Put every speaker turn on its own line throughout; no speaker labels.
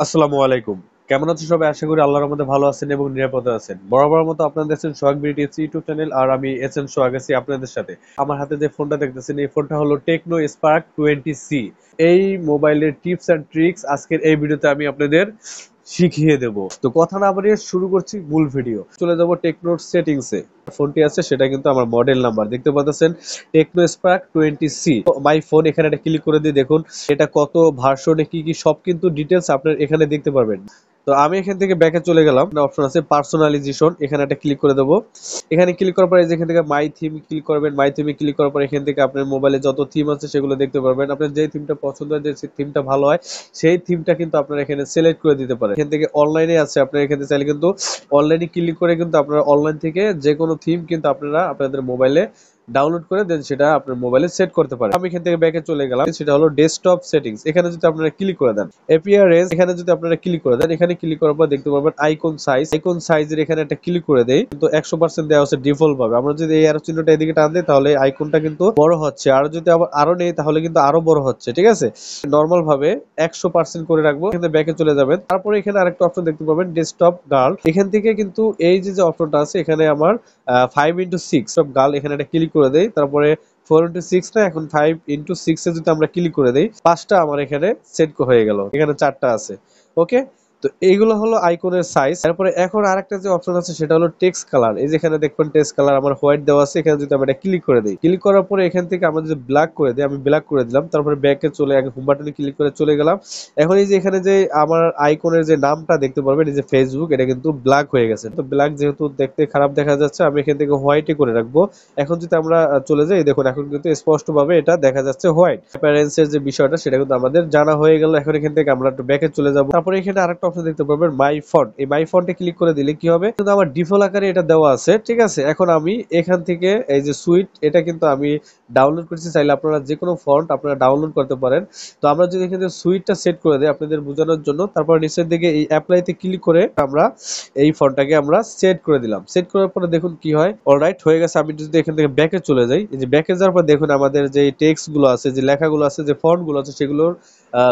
আসসালামু আলাইকুম। কেমন আছেন সবাই? আশা করি আল্লাহর রহমতে ভালো আছেন এবং নিরাপদে আছেন। বরাবরের মতো আপনারা দেখছেন সোহাগ বিডিএস ইউটিউব চ্যানেল আর আমি এসএম সোহাগ আছি আপনাদের সাথে। আমার হাতে যে ফোনটা দেখতেছেন এই ফোনটা হলো টেকনো স্পার্ক 20C। এই মোবাইলের টিপস অ্যান্ড ট্রিক্স আজকের এই ভিডিওতে আমি আপনাদের শিখিয়ে দেব। তো কথা না বাড়িয়ে শুরু করছি মূল ভিডিও। চলে যাব টেকনোর সেটিংসে। ফোনটি আছে সেটা কিন্তু আমার মডেল নাম্বার দেখতে পাচ্ছেন Tecno Spark 20C। My phone এখানে একটা ক্লিক করে দিয়ে দেখুন এটা কত ভার্সনে কি কি সব কিন্তু ডিটেলস আপনার এখানে দেখতে পারবেন। তো আমি এখান থেকে ব্যাকে চলে গেলাম, অপশন আছে পার্সোনালাইজেশন, এখানে একটা ক্লিক করে দেবো। এখানে ক্লিক করার পরে এখান থেকে মাই থিম ক্লিক করবেন। মাই থিমে ক্লিক করার পর এখান থেকে আপনার মোবাইলে যত থিম আছে সেগুলো দেখতে পারবেন। আপনার যে থিমটা পছন্দ হয়, যে থিমটা ভালো হয় সেই থিমটা কিন্তু আপনারা এখানে সিলেক্ট করে দিতে পারেন। এখান থেকে অনলাইনে আছে, আপনারা এখানে চাইলে কিন্তু অনলাইনে ক্লিক করে কিন্তু আপনারা অনলাইন থেকে যে কোনো থিম কিন্তু আপনারা আপনাদের মোবাইলে ডাউনলোড করে দেন সেটা আপনার মোবাইলে সেট করতে পারেন। আমি এখান থেকে ব্যাকে চলে গেলাম, সেটা হলো ডেস্কটপ সেটিংস। এখানে যদি আপনারা ক্লিক করে দেন অ্যাপিয়ারেন্স, এখানে যদি আপনারা ক্লিক করে দেন, এখানে ক্লিক করার পর দেখতে পারবেন আইকন সাইজ। আইকন সাইজের এখানে একটা ক্লিক করে দেই, কিন্তু 100% দেওয়া আছে ডিফল্ট ভাবে। আমরা যদি এই অ্যারো চিহ্নটা এদিকে টান দিই তাহলে আইকনটা কিন্তু বড় হচ্ছে, আর যদি আবার আরো নেই তাহলে কিন্তু আরো বড় হচ্ছে। ঠিক আছে, নরমাল ভাবে 100% করে রাখবো। এখানে ব্যাকে চলে যাবেন, তারপরে এখানে আরেকটা অপশন দেখতে পাবেন ডেস্কটপ গার্ল। এখান থেকে কিন্তু এই যে অপশনটা আছে এখানে আমার 5x6 সব গার্ল, এখানে একটা ক্লিক করে দেই। তারপরে 4x6 না, এখন 5x6 এ যদি আমরা ক্লিক করে দেই, পাঁচটা আমার এখানে সেট হয়ে গেল, এখানে চারটা আছে। ওকে, তো এইগুলো হলো আইকনের সাইজ। তারপরে এখন আরেকটা যে অপশন আছে সেটা হলো টেক্সট কালার। এই যে এখানে দেখবেন টেক্সট কালার আমার হোয়াইট দেওয়া আছে, এখানে যদি আমরা এটা ক্লিক করে দিই, ক্লিক করার পরে এখান থেকে আমরা যদি ব্ল্যাক করে দিই, আমি ব্ল্যাক করে দিলাম। তারপরে ব্যাকে চলে আগে হোম বাটনে ক্লিক করে চলে গেলাম। এখন এই যে এখানে যে আমার আইকনের যে নামটা দেখতে পারবেন, এই যে ফেসবুক, এটা কিন্তু ব্ল্যাক হয়ে গেছে। তো ব্ল্যাক যেহেতু দেখতে খারাপ দেখা যাচ্ছে, আমি এখান থেকে হোয়াইটে করে রাখবো। এখন যদি আমরা চলে যাই, দেখুন এখন কিন্তু স্পষ্টভাবে এটা দেখা যাচ্ছে হোয়াইট। অ্যাপিয়ারেন্সের যে বিষয়টা সেটা কিন্তু আমাদের জানা হয়ে গেল। এখন এখান থেকে আমরা একটু ব্যাকে চলে যাব। তারপরে এখানে আরেকটা অপশন দেখতে পারবেন মাই ফন্ট। এই মাই ফন্টে ক্লিক করে দিলে কি হবে, কিন্তু আমার ডিফল্ট আকারে এটা দেওয়া আছে। ঠিক আছে, এখন আমি এখান থেকে এই যে সুইট, এটা কিন্তু আমি ডাউনলোড করতে চাইলে আপনারা যে কোনো ফন্ট আপনারা ডাউনলোড করতে পারেন। তো আমরা যদি এখানে সুইটটা সেট করে দিই আপনাদের বোঝানোর জন্য, তারপর নিচের দিকে এই অ্যাপ্লাইতে ক্লিক করে আমরা এই ফন্টটাকে আমরা সেট করে দিলাম। সেট করার পরে দেখুন কি হয়, অলরাইট হয়ে গেছে। আমি যদি এখান থেকে ব্যাকে চলে যাই, এই যে ব্যাকে যাওয়ার পর দেখুন আমাদের যে টেক্সট গুলো আছে, যে লেখাগুলো আছে, যে ফন্ট গুলো আছে, সেগুলোর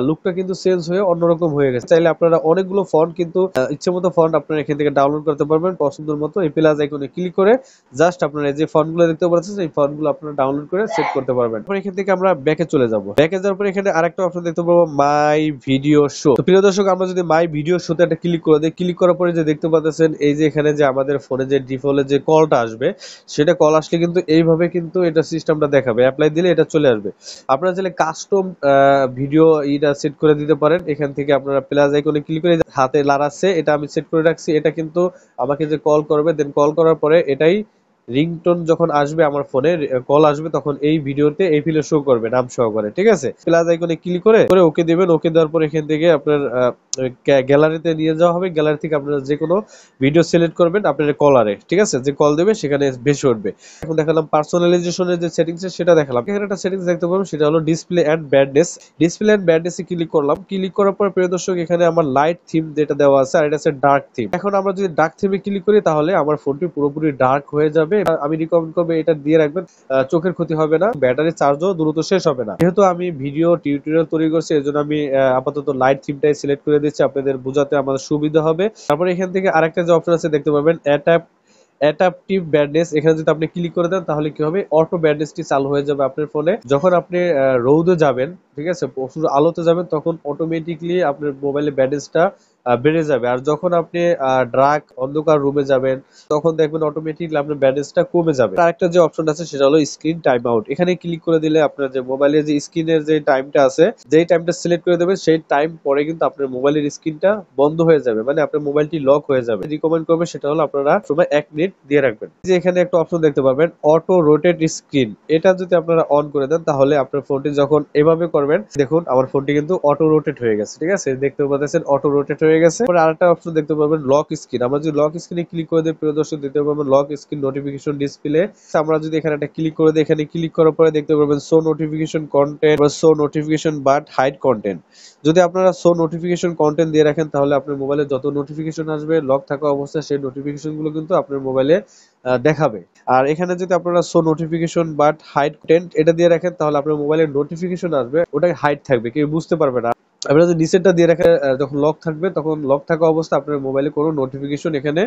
লুকটা কিন্তু চেঞ্জ হয়ে অন্যরকম হয়ে গেছে। চাইলে আপনারা অনেকগুলো ফন্ট কিন্তু ইচ্ছে মতো ফন্ট আপনারা এখান থেকে ডাউনলোড করতে পারবেন পছন্দের মতো। এই প্লাস আইকনে ক্লিক করে জাস্ট আপনারা যে ফন্ট গুলো দেখতে পাচ্ছেন এই ফন্ট গুলো আপনারা ডাউনলোড করে সেট করতে পারবেন। তারপর এখান থেকে আমরা ব্যাকে চলে যাব। ব্যাকে যাওয়ার পর এখানে আরেকটা অপশন দেখতে পাবো মাই ভিডিও শো। তো প্রিয় দর্শক, আমরা যদি মাই ভিডিও শোতে একটা ক্লিক করে দিই, ক্লিক করার পরে যে দেখতে পাচ্ছেন এই যে এখানে যে আমাদের ফোনে যে ডিফল্ট যে কলটা আসবে, সেটা কল আসলে কিন্তু এইভাবে কিন্তু এটা সিস্টেমটা দেখাবে। অ্যাপ্লাই দিলে এটা চলে আসবে। আপনারা চাইলে কাস্টম ভিডিও এটা সেট করে দিতে পারেন। এখান থেকে আপনারা প্লাস আইকনে ক্লিক করে হাতে লাড়াচ্ছে, এটা আমি সেট করে রাখছি। এটা কিন্তু আমাকে যে কল করবে, দেন কল করার পরে এটাই রিংটোন যখন আসবে আমার ফোনে, কল আসবে, তখন এই ভিডিওতে এই ফিলে শো করবে নাম সহকারে। ঠিক আছে, প্লাস আইকনে ক্লিক করে ওকে দিবেন। ওকে দেওয়ার পর এখান থেকে আপনার গ্যালারিতে নিয়ে যাওয়া হবে। গ্যালারি থেকে আপনারা যে কোনো ভিডিও সিলেক্ট করবেন আপনার কলারে। ঠিক আছে, যে কল দেবে সেখানে ভেসে উঠবে। এখন দেখালাম পার্সোনালাইজেশনের যে সেটিংস সেটা দেখালাম। এখানে একটা সেটিংস দেখতে পাবেন সেটা হলো display and brightness. Display and ব্রাইটনেসে ক্লিক করলাম। ক্লিক করার পর প্রিয় দর্শক এখানে আমার লাইট থিম যেটা দেওয়া আছে, আর এটা আছে ডার্ক থিম। এখন আমরা যদি ডার্ক থিমে ক্লিক করি তাহলে আমার ফোনটি পুরোপুরি ডার্ক হয়ে যাবে। আমি রিকমেন্ড করবো এটা দিয়ে রাখবেন, চোখের ক্ষতি হবে না, ব্যাটারি চার্জও দ্রুত শেষ হবে না। যেহেতু আমি ভিডিও টিউটোরিয়াল তৈরি করছি এজন্য আমি আপাতত লাইট থিমটাই সিলেক্ট করে দিচ্ছি, আপনাদের বোঝাতে আমাদের সুবিধা হবে। তারপরে এখান থেকে আরেকটা যে অপশন আছে দেখতে পাবেন অ্যাডাপটিভ ব্রাইটনেস। এখানে যদি আপনি ক্লিক করে দেন তাহলে কি হবে, অটো ব্রাইটনেসটি চালু হয়ে যাবে আপনার ফোনে। যখন আপনি রোদে যাবেন, ঠিক আছে, প্রচুর আলোতে যাবেন, তখন অটোমেটিকলি আপনার মোবাইলের ব্রাইটনেসটা বেড়ে যাবে। আর যখন আপনি ডার্ক অন্ধকার রুমে যাবেন তখন দেখবেন অটোমেটিকলি আপনার ব্রাইটনেসটা কমে যাবে। আরেকটা যে অপশন আছে সেটা হলো স্ক্রিন টাইম আউট। এখানে ক্লিক করে দিলে আপনার যে মোবাইলের যে স্ক্রিনের যে টাইমটা আছে, যেই টাইমটা সিলেক্ট করে দেবেন সেই টাইম পরে কিন্তু আপনার মোবাইলের স্ক্রিনটা বন্ধ হয়ে যাবে, মানে আপনার মোবাইলটি লক হয়ে যাবে। রিকমেন্ড করবে সেটা হলো আপনারা সময় 1 মিনিট দিয়ে রাখবেন। যে এখানে একটা অপশন দেখতে পাবেন অটো রোটেট স্ক্রিন, এটা যদি আপনারা অন করে দেন তাহলে আপনার ফোনটি যখন এভাবে করবেন, দেখুন আমার ফোনটি কিন্তু অটো রোটেট হয়ে গেছে। ঠিক আছে, দেখতে পাচ্ছেন অটো রোটেট হয়ে গেছে। পরে আরেকটা অপশন দেখতে পাবেন লক স্ক্রিন। আমরা যদি লক স্ক্রিনে ক্লিক করে দিই প্রিয় দর্শক দেখতে পাবেন লক স্ক্রিন নোটিফিকেশন ডিসপ্লে। আমরা যদি এখানে একটা ক্লিক করে দিই, এখানে ক্লিক করার পরে দেখতে পাবেন show notification content, show notification but hide content. যদি আপনারা শো নোটিফিকেশন কন্টেন্ট দিয়ে রাখেন তাহলে আপনার মোবাইলে যত নোটিফিকেশন আসবে লক থাকা অবস্থায় সেই নোটিফিকেশন গুলো কিন্তু আপনার মোবাইলে দেখাবে। আর এখানে যদি আপনারা show notification but hide content এটা দিয়ে রাখেন তাহলে আপনার মোবাইলে নোটিফিকেশন আসবে, ওটা হাইড থাকবে, কেউ বুঝতে পারবে না। আপনারা যদি নিচেরটা দিয়ে রাখেন যখন লক থাকবে তখন লক থাকা অবস্থা আপনার মোবাইলে কোনো নোটিফিকেশন এখানে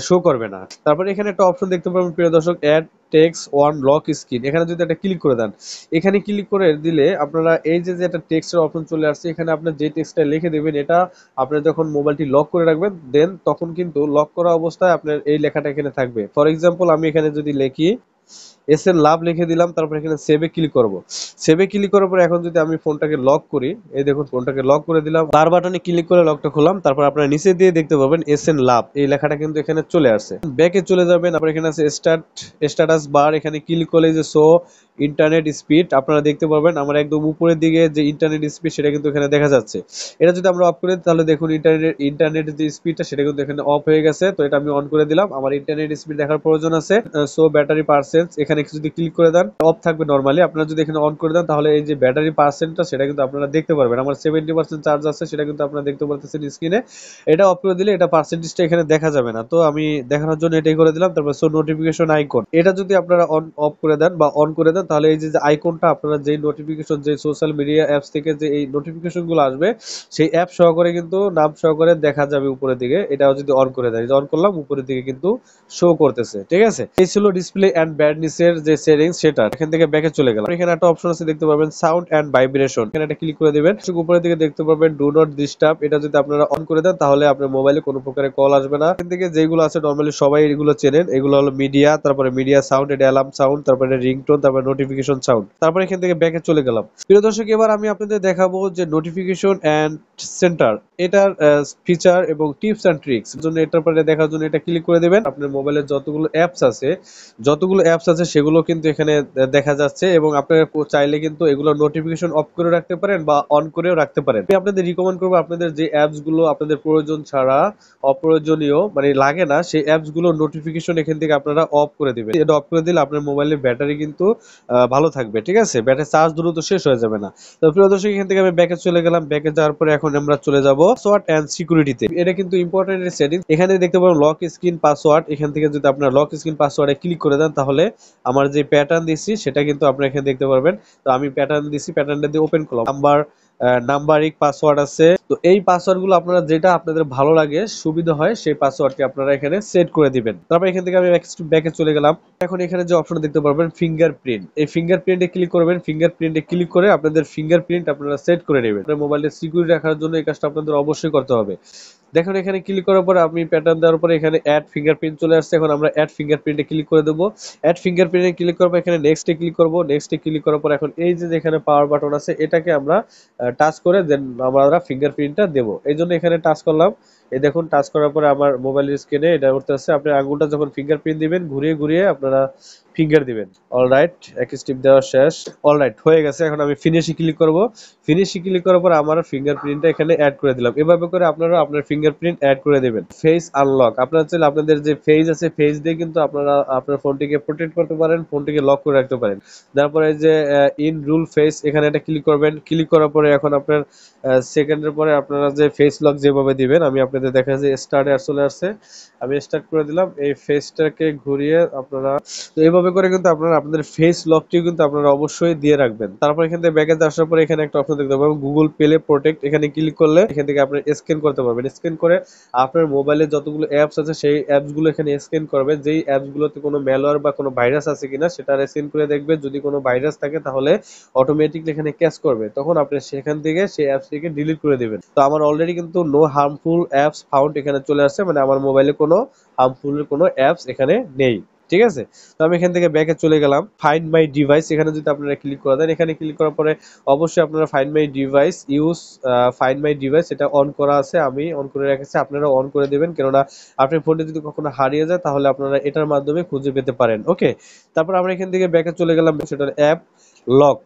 শো করবে না। তারপরে এখানে একটা অপশন দেখতে পাবেন প্রিয় দর্শক, add text on lock screen. এখানে যদি একটা ক্লিক করে দেন, এখানে ক্লিক করে দিলে আপনারা এই যে একটা টেক্সটের অপশন চলে আসছে, এখানে আপনার যে টেক্সটটা লিখে দেবেন এটা আপনার যখন মোবাইলটি লক করে রাখবেন দেন তখন কিন্তু লক করা অবস্থায় আপনার এই লেখাটা এখানে থাকবে। ফর এক্সাম্পল আমি এখানে যদি লিখি এসএন লাভ লিখে দিলাম, তারপর এখানে সেভে ক্লিক করব। সেভে ক্লিক করার পর এখন যদি আমি ফোনটাকে লক করি, এই দেখুন ফোনটাকে লক করে দিলাম, পাওয়ার বাটনে ক্লিক করে লকটা খুললাম, তারপর আপনারা নিচে দিয়ে দেখতে পাবেন এসএন লাভ এই লেখাটা কিন্তু এখানে চলে আসছে। ব্যাকে চলে যাবেন, তারপর এখানে আছে স্ট্যাটাস বার, এখানে ক্লিক করলে যে শো ইন্টারনেট স্পিড আপনারা দেখতে পাবেন আমার একদম উপরের দিকে যে ইন্টারনেট স্পিড সেটা কিন্তু এখানে দেখা যাচ্ছে। এটা যদি আমরা অফ করে দিই তাহলে দেখুন ইন্টারনেট যে স্পিডটা সেটা কিন্তু এখানে অফ হয়ে গেছে। তো এটা আমি অন করে দিলাম, আমার ইন্টারনেট স্পিড দেখার প্রয়োজন আছে। সো ব্যাটারি পার্সেন্ট এখানে যদি ক্লিক করে দেন অফ থাকবে নরমালি, আপনারা যদি এখানে অন করে দেন তাহলে এই যে ব্যাটারি পার্সেন্টটা সেটা কিন্তু আপনারা দেখতে পারবেন। আমার 70% চার্জ আছে সেটা কিন্তু আপনারা দেখতে পারতেছেন স্ক্রিনে। এটা অফ করে দিলে এটা পার্সেন্টেজটা এখানে দেখা যাবে না, তো আমি দেখানোর জন্য এটাই করে দিলাম। তারপর সো নোটিফিকেশন আইকন, এটা যদি আপনারা অন অফ করে দেন বা অন করে দেন তাহলে এই যে আইকনটা আপনারা যেই নোটিফিকেশন যে সোশ্যাল মিডিয়া অ্যাপস থেকে যে এই নোটিফিকেশন গুলো আসবে সেই অ্যাপ সহকারে কিন্তু নাম সহকারে দেখা যাবে উপরের দিকে। এটাও যদি অন করে দেয়, অন করলাম উপরের দিকে কিন্তু শো করতেছে। ঠিক আছে, এই ছিল ডিসপ্লে এন্ড ব্রাইটনেস এর যে সেটিংস সেটা। এখান থেকে ব্যাকে চলে গেলাম, এখানে একটা অপশন আছে দেখতে পাবেন সাউন্ড এন্ড ভাইব্রেশন, এখানে একটা ক্লিক করে দিবেন। উপরের দিকে দেখতে পাবেন ডু নট ডিস্টার্ব, এটা যদি আপনারা অন করে দেন তাহলে আপনার মোবাইলে কোনো প্রকারের কল আসবে না। এখান থেকে যেগুলো আছে নরমালি সবাই এগুলো চেনেন, এগুলো হলো মিডিয়া, তারপরে মিডিয়া সাউন্ড, এটা অ্যালার্ম সাউন্ড, তারপরে রিংটোন, তারপরে নোটিফিকেশন সাউন্ড। তারপর এখান থেকে ব্যাকে চলে গেলাম। প্রিয় দর্শক এবার আমি আপনাদের দেখাবো যে নোটিফিকেশন এন্ড সেন্টার এটার ফিচার এবং টিপস এন্ড ট্রিক্স জন্য এটার পরে দেখার জন্য এটা ক্লিক করে দিবেন। আপনার মোবাইলে যতগুলো অ্যাপস আছে সেগুলো কিন্তু এখানে দেখা যাচ্ছে এবং আপনারা চাইলে কিন্তু এগুলো নোটিফিকেশন অফ করে রাখতে পারেন বা অন করেও রাখতে পারেন। আমি আপনাদের রিকমেন্ড করবো আপনাদের যে অ্যাপস গুলো আপনাদের প্রয়োজন ছাড়া অপ্রয়োজনীয় মানে লাগে না সেই অ্যাপস গুলো নোটিফিকেশন এখান থেকে আপনারা অফ করে দিবেন। এটা অফ করে দিলে আপনার মোবাইলের ব্যাটারি কিন্তু ভালো থাকবে। ঠিক আছে, ব্যাটারি চার্জ দ্রুত শেষ হয়ে যাবে না। তো প্রিয় দর্শক এখান থেকে আমি ব্যাকে চলে গেলাম, ব্যাকে যাওয়ার পরে এখন আমরা চলে যাব পাসওয়ার্ড এন্ড সিকিউরিটিতে। এটা কিন্তু ইম্পর্টেন্ট সেটিং, এখানে দেখতে পাবেন লক স্ক্রিন পাসওয়ার্ড। এখান থেকে যদি আপনার লক স্ক্রিন পাসওয়ার্ডে ক্লিক করে দেন তাহলে আমার যে প্যাটার্ন দিচ্ছি সেটা কিন্তু আপনারা এখানে দেখতে পারবেন। তো আমি প্যাটার্ন দিচ্ছি, প্যাটার্নটা দিয়ে ওপেন করলাম, নাম্বারিক পাসওয়ার্ড আছে। তো এই পাসওয়ার্ড গুলো আপনারা যেটা আপনাদের ভালো লাগে সুবিধা হয় সেই পাসওয়ার্ডটি আপনারা এখানে সেট করে দিবেন। তারপর এখান থেকে আমি ব্যাকে চলে গেলাম। এখন এখানে যে অপশন দেখতে পারবেন ফিঙ্গারপ্রিন্ট, এই ফিঙ্গারপ্রিন্টে ক্লিক করবেন। ফিঙ্গারপ্রিন্টে ক্লিক করে আপনাদের ফিঙ্গারপ্রিন্ট আপনারা সেট করে নেবেন। আপনার মোবাইলে সিকিউরিটি রাখার জন্য এই কাজটা আপনাদের অবশ্যই করতে হবে। দেখুন এখানে ক্লিক করার পর আমি প্যাটার্ন দেওয়ার পরে এখানে অ্যাড ফিঙ্গারপ্রিন্ট চলে আসছে। এখন আমরা অ্যাড ফিঙ্গারপ্রিন্টে ক্লিক করে দেবো। অ্যাড ফিঙ্গারপ্রিন্টে ক্লিক করবো, এখানে নেক্সটে ক্লিক করবো। নেক্সটে ক্লিক করার পর এখন এই যে এখানে পাওয়ার বাটন আছে এটাকে আমরা টাচ করে দেন আমরা ফিঙ্গারপ্রিন্টটা দেবো। এই জন্য এখানে টাচ করলাম। এই দেখুন টাচ করার পরে আমার মোবাইলের স্ক্রিনে এটা উঠতে আসছে। আপনি আঙ্গুলটা যখন ফিঙ্গারপ্রিন্ট দিবেন ঘুরিয়ে ঘুরিয়ে আপনারা ফিঙ্গার দিবেন। অলরাইট, এক স্টেপ দেওয়া শেষ। অলরাইট হয়ে গেছে। এখন আমি ফিনিশে ক্লিক করব। ফিনিশে ক্লিক করার পর আমার ফিঙ্গারপ্রিন্টটা এখানে অ্যাড করে দিলাম। এভাবে করে আপনারা আপনার ফিঙ্গারপ্রিন্ট অ্যাড করে দিবেন। ফেস আনলক, আপনারা চাইলে আপনাদের যে ফেস আছে ফেস দিয়ে কিন্তু আপনারা আপনার ফোনটিকে প্রোটেক্ট করতে পারেন, ফোনটিকে লক করে রাখতে পারেন। তারপরে যে ইন রুল ফেস এখানে এটা ক্লিক করবেন। ক্লিক করার পরে এখন আপনার সেকেন্ডের পরে আপনারা যে ফেস লক যেভাবে দিবেন আমি আপনাদের দেখা যায় স্টার্টে চলে আসছে, আমি স্টার্ট করে দিলাম। এই ফেসটাকে ঘুরিয়ে আপনারা তো এইভাবে করে কিন্তু আপনারা আপনাদের ফেস লকটিও কিন্তু আপনারা অবশ্যই দিয়ে রাখবেন। তারপর এখান থেকে ব্যাকে আসার পরে এখানে একটা অপশন দেখতে পাবেন গুগল প্লে প্রোটেক্ট, এখানে ক্লিক করলে এখান থেকে আপনি স্ক্যান করতে পারবেন। স্ক্যান করে আপনার মোবাইলে যতগুলো অ্যাপস আছে সেই অ্যাপসগুলো এখানে স্ক্যান করবেন। যেই অ্যাপসগুলোতে কোনো ম্যালওয়্যার বা কোনো ভাইরাস আছে কিনা সেটা স্ক্যান করে দেখবেন। যদি কোনো ভাইরাস থাকে তাহলে অটোমেটিকলি এখানে ক্যাচ করবে, তখন আপনি সেখান থেকে সেই অ্যাপসটিকে ডিলিট করে দিবেন। তো আমার অলরেডি কিন্তু নো হার্মফুল অ্যাপস ফাউন্ড এখানে চলে আসছে, মানে আমার মোবাইলে কোনো হার্মফুল কোনো অ্যাপস এখানে নেই। ঠিক আছে, তো আমি এখান থেকে ব্যাকে চলে গেলাম। ফাইন্ড মাই ডিভাইস এখানে যদি আপনারা ক্লিক করে দেন, এখানে ক্লিক করার পরে অবশ্যই আপনারা find my device find my device এটা অন করা আছে, আমি অন করে রেখেছি, আপনারা অন করে দেবেন। কেননা আপনার ফোনটি যদি কখনো হারিয়ে যায় তাহলে আপনারা এটার মাধ্যমে খুঁজে পেতে পারেন। ওকে, তারপর আমরা এখান থেকে ব্যাকে চলে গেলাম, সেটার অ্যাপ লক।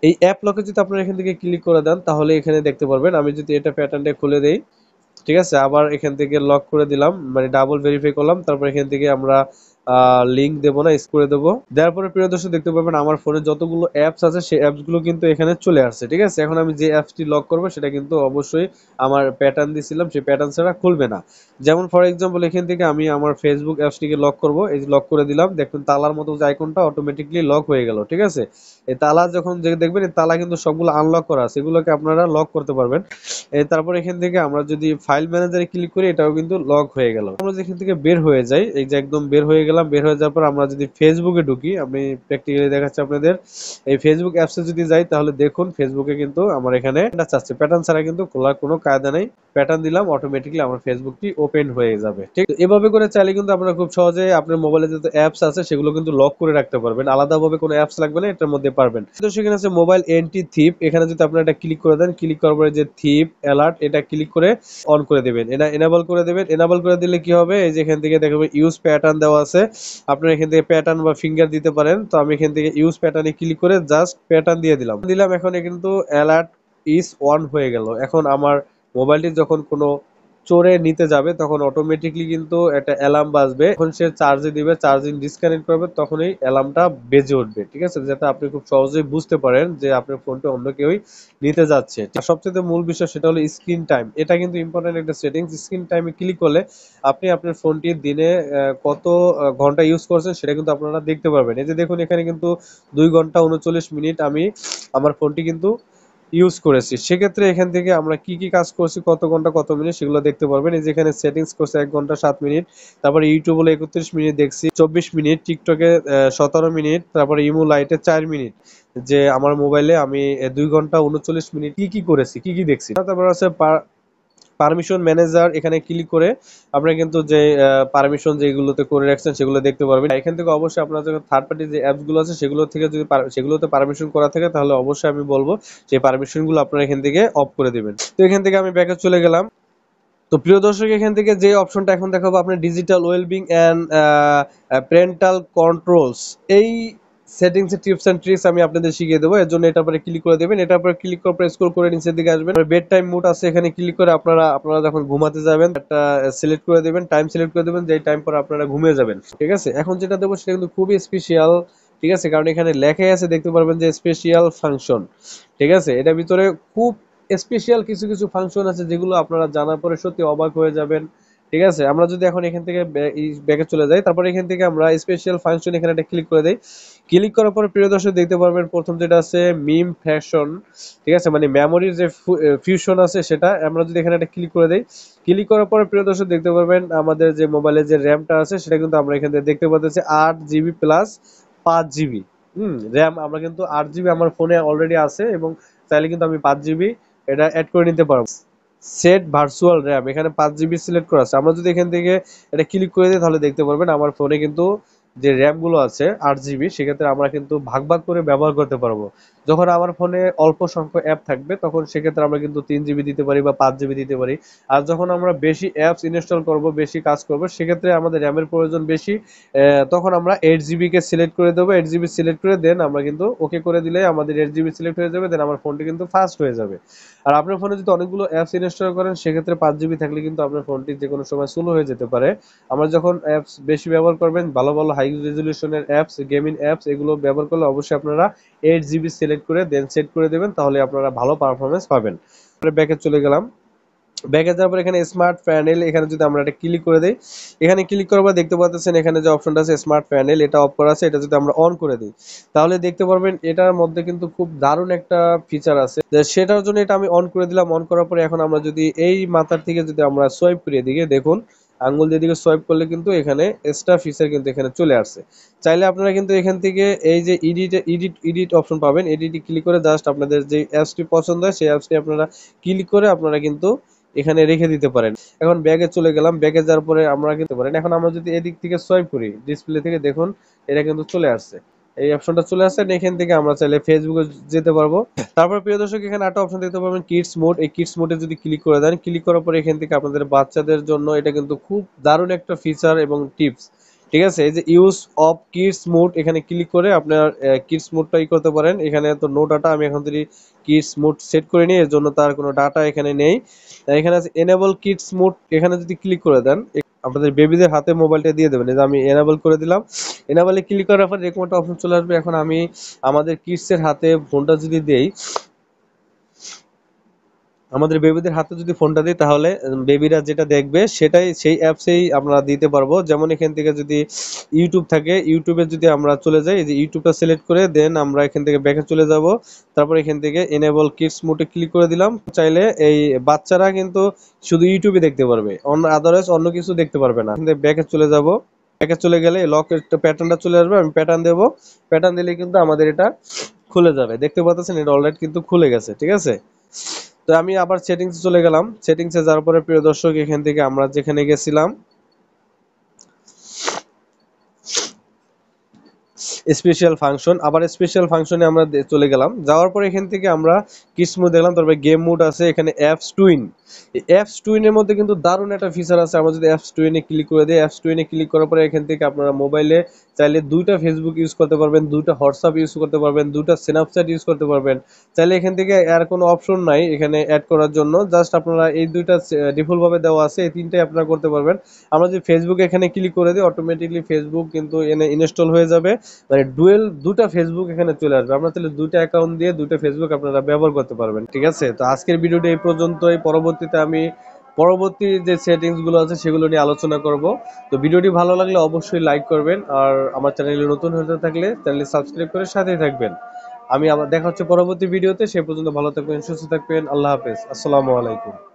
এই অ্যাপ লকে যদি আপনারা এখান থেকে ক্লিক করে দেন তাহলে এখানে দেখতে পারবেন। আমি যদি এটা প্যাটার্নটা খুলে দেই, ঠিক আছে, আবার এখান থেকে লক করে দিলাম, মানে ডাবল ভেরিফাই করলাম। তারপর এখান থেকে আমরা লিংক দেবো না, করে দেবো। দেওয়ার পরে প্রিয় দর্শক দেখতে পাবেন আমার ফোনে যতগুলো অ্যাপস আছে সেই অ্যাপস গুলো কিন্তু এখানে চলে আসছে। ঠিক আছে, এখন আমি যে অ্যাপসটি লক করবো সেটা কিন্তু অবশ্যই আমার প্যাটার্ন দিছিলাম সেই প্যাটার্ন ছাড়া খুলবে না। যেমন ফর এক্সাম্পল এখান থেকে আমি আমার ফেসবুক অ্যাপসটিকে লক করবো, এই লক করে দিলাম, দেখুন তালার মতো যে আইকনটা অটোমেটিকলি লক হয়ে গেল। ঠিক আছে, এই তালা যখন দেখবেন এই তালা কিন্তু সবগুলো আনলক করা আছে, এগুলোকে আপনারা লক করতে পারবেন। তারপর এখান থেকে আমরা যদি ফাইল ম্যানেজারে ক্লিক করি এটাও কিন্তু লক হয়ে গেল। আমরা যদি এখান থেকে বের হয়ে যাই, এই যে একদম বের হয়ে গেলাম, বের হয়ে যাওয়ার পর আমরা যদি ফেসবুকে ঢুকি, আমি প্র্যাকটিক্যালি দেখাচ্ছি আপনাদের, এই ফেসবুক অ্যাপসে যদি যাই তাহলে দেখুন ফেসবুকে কিন্তু আমার এখানে চাচ্ছে প্যাটার্ন ছাড়া কিন্তু খোলার কোনো কায়দা নেই। প্যাটার্ন দিলাম, অটোমেটিকলি আমার ফেসবুকটি ওপেন হয়ে যাবে। ঠিক এভাবে করে চাইলে কিন্তু আপনারা খুব সহজে আপনার মোবাইলে যত অ্যাপস আছে সেগুলো কিন্তু লক করে রাখতে পারবেন, আলাদাভাবে কোনো অ্যাপস লাগবে না, এটার মধ্যে পারবেন। তো সেখানে আছে মোবাইল এন্টি থিপ, এখানে যদি আপনারা এটা ক্লিক করে দেন, ক্লিক করার পরে যে থিপ অ্যালার্ট এটা ক্লিক করে অন করে দেবেন, এটা এনাবল করে দেবেন। এনাবল করে দিলে কি হবে, এই যে এখান থেকে দেখাবে ইউজ প্যাটার্ন দেওয়া আছে, আপনারা এখান থেকে প্যাটার্ন বা ফিঙ্গার দিতে পারেন। তো আমি এখান থেকে ইউজ প্যাটার্নে ক্লিক করে জাস্ট প্যাটার্ন দিয়ে দিলাম। এখন কিন্তু অ্যালার্ট ইজ অন হয়ে গেল। এখন আমার মোবাইলটি যখন কোনো চোরে নিতে যাবে তখন অটোমেটিকলি কিন্তু একটা অ্যালার্ম বাজবে, যখন সে চার্জে দিবে, চার্জিং ডিসকানেক্ট করবে তখনই অ্যালার্মটা বেজে উঠবে। ঠিক আছে, যাতে আপনি খুব সহজেই বুঝতে পারেন যে আপনার ফোনটা অন্য কেউই নিতে যাচ্ছে। আর সবচেয়ে মূল বিষয় সেটা হলো স্ক্রিন টাইম, এটা কিন্তু ইম্পর্টেন্ট একটা সেটিংস। স্ক্রিন টাইমে ক্লিক করলে আপনি আপনার ফোনটি দিনে কত ঘন্টা ইউজ করছেন সেটা কিন্তু আপনারা দেখতে পারবেন। এই যে দেখুন এখানে কিন্তু 2 ঘন্টা 39 মিনিট আমি আমার ফোনটি কিন্তু ইউজ করেছি। সেক্ষেত্রে এখান থেকে আমরা কি কি কাজ করছি, কত ঘন্টা কত মিনিট সেগুলো দেখতে পারবেন। এই যে এখানে সেটিংস করছে 1 ঘন্টা 7 মিনিট, তারপরে ইউটিউব হলো 31 মিনিট দেখছি, 24 মিনিট, টিকটকে 17 মিনিট, তারপরে ইমো লাইটে 4 মিনিট। যে আমার মোবাইলে আমি 2 ঘন্টা 39 মিনিট কি কি করেছি, কি কি দেখছি। তারপর আছে পারমিশন ম্যানেজার, এখানে ক্লিক করে আপনারা কিন্তু যে পারমিশন যেগুলোতে করে রাখছেন সেগুলো দেখতে পারবেন। এখান থেকে অবশ্যই আপনার যখন থার্ড পার্টি যে অ্যাপস গুলো আছে সেগুলো থেকে যদি সেগুলোতে পারমিশন করা থাকে তাহলে অবশ্যই আমি বলবো সেই পারমিশন গুলো আপনারা এখান থেকে অফ করে দিবেন। তো এখান থেকে আমি ব্যাকে চলে গেলাম। তো প্রিয় দর্শক এখান থেকে যে অপশনটা এখন দেখাবো আপনার digital wellbeing and parental controls, এই সেটিংস এর টিপস এন্ড ট্রিক্স আমি আপনাদের শিখিয়ে দেবো। এর জন্য এটার উপরে ক্লিক করে দেবেন, এটার উপরে ক্লিক করে স্ক্রল করে নিচের দিকে আসবেন, বেড টাইম মোড আছে এখানে ক্লিক করে আপনারা যখন ঘুমাতে যাবেন একটা সিলেক্ট করে দেবেন, টাইম সিলেক্ট করে দেবেন, যেই টাইম পর আপনারা ঘুমিয়ে যাবেন। ঠিক আছে, এখন যেটা দেবো সেটা কিন্তু খুবই স্পেশাল। ঠিক আছে, কারণ এখানে লেখাই আছে, দেখতে পারবেন যে স্পেশাল ফাংশন। ঠিক আছে, এটার ভিতরে খুব স্পেশাল কিছু কিছু ফাংশন আছে যেগুলো আপনারা জানার পরে সত্যি অবাক হয়ে যাবেন। ঠিক আছে, আমরা যদি এখন এখান থেকে ব্যাকে চলে যাই, তারপর এখান থেকে আমরা স্পেশাল ফাংশন এখানে একটা ক্লিক করে দেই। ক্লিক করার পরে প্রিয় দর্শক দেখতে পারবেন প্রথম যেটা আছে মিম ফ্যাশন। ঠিক আছে, মানে মেমোরির যে ফিউশন আছে সেটা আমরা যদি এখানে একটা ক্লিক করে দেই, ক্লিক করার পরে প্রিয় দর্শক দেখতে পারবেন আমাদের যে মোবাইলের যে র্যামটা আছে সেটা কিন্তু আমরা এখান থেকে দেখতে পাচ্ছি 8 জিবি প্লাস 5 জিবি। র্যাম আমরা কিন্তু 8 জিবি আমার ফোনে অলরেডি আছে এবং চাইলে কিন্তু আমি 5 জিবি এটা অ্যাড করে নিতে পারবো। সেট ভার্চুয়াল র্যাম, এখানে 5 জিবি সিলেক্ট করা আছে। আমরা যদি এখান থেকে এটা ক্লিক করে দিই তাহলে দেখতে পারবেন আমার ফোনে কিন্তু যে র্যাম গুলো আছে 8 জিবি, সেক্ষেত্রে আমরা কিন্তু ভাগ ভাগ করে ব্যবহার করতে পারবো। যখন আমার ফোনে অল্প সংখ্যক অ্যাপ থাকবে তখন সেক্ষেত্রে আমরা কিন্তু 3 জিবি দিতে পারি বা 5 জিবি দিতে পারি। আর যখন আমরা বেশি অ্যাপস ইনস্টল করব, বেশি কাজ করব, সেক্ষেত্রে আমাদের র্যামের প্রয়োজন বেশি, তখন আমরা 8 জিবি কে সিলেক্ট করে দেবো। 8 জিবি সিলেক্ট করে দেন আমরা কিন্তু ওকে করে দিলে আমাদের 8 জিবি সিলেক্ট হয়ে যাবে, দেন আমার ফোনটি কিন্তু ফাস্ট হয়ে যাবে। আর আপনার ফোনে যদি অনেকগুলো অ্যাপস ইনস্টল করেন সেক্ষেত্রে 5 জিবি থাকলে কিন্তু আপনার ফোনটি যে কোনো সময় স্লো হয়ে যেতে পারে। আমরা যখন অ্যাপস বেশি ব্যবহার করবেন, ভালো ভালো হাই রেজলিউশনের অ্যাপস, গেমিং অ্যাপস, এগুলো ব্যবহার করলে অবশ্যই আপনারা 8 জিবি সিলেক্ট করে দেন সেট করে দেবেন, তাহলে আপনারা ভালো পারফরমেন্স পাবেন। ব্যাকে চলে গেলাম, ব্যাকে যাওয়ার পর এখানে স্মার্ট প্যানেল, এখানে যদি আমরা এটা ক্লিক করে দেই, এখানে ক্লিক করার পর দেখতে পাচ্ছেন এখানে যে অপশনটা আছে স্মার্ট প্যানেল, এটা অফ করা আছে। এটা যদি আমরা অন করে দিই তাহলে দেখতে পারবেন এটার মধ্যে কিন্তু খুব দারুণ একটা ফিচার আছে, সেটার জন্য এটা আমি অন করে দিলাম। অন করার পরে এখন আমরা যদি এই মাথার থেকে যদি আমরা সোয়াইপ করি এদিকে, দেখুন আঙ্গুল দিয়ে দিকে সোয়াইপ করলে কিন্তু এখানে এক্সট্রা ফিচার কিন্তু এখানে চলে আসছে। চাইলে আপনারা কিন্তু এখান থেকে এই যে এডিট অপশন পাবেন, এডিটে ক্লিক করে জাস্ট আপনাদের যে অ্যাপসটি পছন্দ হয় সেই অ্যাপসটি আপনারা ক্লিক করে আপনারা কিন্তু এখানে রেখে দিতে পারেন। এখন ব্যাগে চলে গেলাম, ব্যাগে যাওয়ার পরে আমরা কিন্তু পারেন, এখন আমরা যদি এদিক থেকে সোয়াইপ করি ডিসপ্লে থেকে, দেখুন এটা কিন্তু চলে আসছে, এই অপশনটা চলে আসছে। এখান থেকে আমরা চাইলে ফেসবুকে যেতে পারবো। তারপর প্রিয় দর্শক এখানে একটা অপশন দেখতে পাবেন কিডস মোড, এই কিডস মোডে যদি ক্লিক করে দেন, ক্লিক করার পরে এখান থেকে আপনাদের বাচ্চাদের জন্য এটা কিন্তু খুব দারুণ একটা ফিচার এবং টিপস। ঠিক আছে, এই যে ইউজ অফ কিডস মোড, এখানে ক্লিক করে আপনার কিডস মোডটা করতে পারেন। এখানে তো নো ডাটা, আমি এখন যদি কিডস মোড সেট করে নিই এর জন্য তার কোনো ডাটা এখানে নেই। এখানে আছে এনেবল কিডস মোড, এখানে যদি ক্লিক করে দেন আপনাদের বেবিদের হাতে মোবাইলটা দিয়ে দেবেন। এই যে আমি এনাবল করে দিলাম। এনাবলে ক্লিক করার পর এরকম একটা অপশন চলে আসবে। এখন আমি আমাদের কিডসের হাতে ফোনটা যদি দেই, আমাদের বেবিদের হাতে যদি ফোনটা দিই, তাহলে বেবিরা যেটা দেখবে সেটাই সেই অ্যাপসেই আমরা দিতে পারবো। যেমন এখান থেকে যদি ইউটিউব থাকে, ইউটিউবে যদি আমরা চলে যাই, এই যে ইউটিউবটা সিলেক্ট করে দেন আমরা এখান থেকে ব্যাকে চলে যাব। তারপর এখান থেকে এনেবল কিডস মোডে ক্লিক করে দিলাম। চাইলে এই বাচ্চারা কিন্তু শুধু ইউটিউবে দেখতে পারবে, অন্য আদারওয়াইজ অন্য কিছু দেখতে পারবে না। এখান থেকে ব্যাকে চলে যাব। ব্যাকে চলে গেলে লকের প্যাটার্নটা চলে আসবে, আমি প্যাটার্ন দেবো। প্যাটার্ন দিলে কিন্তু আমাদের এটা খুলে যাবে। দেখতে পাচ্ছেন এটা অলরেডি কিন্তু খুলে গেছে, ঠিক আছে। তো আমি আবার সেটিংসে চলে গেলাম। সেটিংসে যাওয়ার পরে প্রিয় দর্শক, এখান থেকে আমরা যেখানে গেছিলাম স্পেশাল ফাংশন, আবার স্পেশাল ফাংশনে আমরা চলে গেলাম। যাওয়ার পরে এখান থেকে আমরা কিস মোড দেখলাম, তারপরে গেম মোড আছে, এখানে অ্যাপস টুইন। এই অ্যাপস টুইনের মধ্যে কিন্তু দারুণ একটা ফিচার আছে। আমরা যদি অ্যাপস টুইনে ক্লিক করে দিই, অ্যাপস টুইনে ক্লিক করার পরে এখান থেকে আপনারা মোবাইলে চাইলে দুইটা ফেসবুক ইউজ করতে পারবেন, দুইটা হোয়াটসঅ্যাপ ইউজ করতে পারবেন, দুইটা স্ন্যাপচ্যাট ইউজ করতে পারবেন। চাইলে এখান থেকে আর কোনো অপশন নাই এখানে অ্যাড করার জন্য, জাস্ট আপনারা এই দুইটা ডিফল্ট ভাবে দেওয়া আছে, এই তিনটাই আপনারা করতে পারবেন। আমরা যদি ফেসবুক এখানে ক্লিক করে দিই, অটোমেটিকলি ফেসবুক কিন্তু এনে ইনস্টল হয়ে যাবে। মানে ডুয়েল দুটা ফেসবুক এখানে চলে আসবে। আপনারা তাহলে দুইটা অ্যাকাউন্ট দিয়ে দুইটা ফেসবুক আপনারা ব্যবহার করতে পারবেন, ঠিক আছে। তো আজকের ভিডিওটা এই পর্যন্তই। পরবর্তীতে আমি পরবর্তী যে সেটিংস গুলো আছে সেগুলো নিয়ে আলোচনা করব। তো ভিডিওটি ভালো লাগলে অবশ্যই লাইক করবেন, আর আমার চ্যানেলে নতুন হতে থাকলে চ্যানেলটি সাবস্ক্রাইব করে সাথেই থাকবেন। আমি আবার দেখা হচ্ছে পরবর্তী ভিডিওতে। সে পর্যন্ত ভালো থাকবেন, সুস্থ থাকবেন। আল্লাহ হাফেজ, আসসালামু আলাইকুম।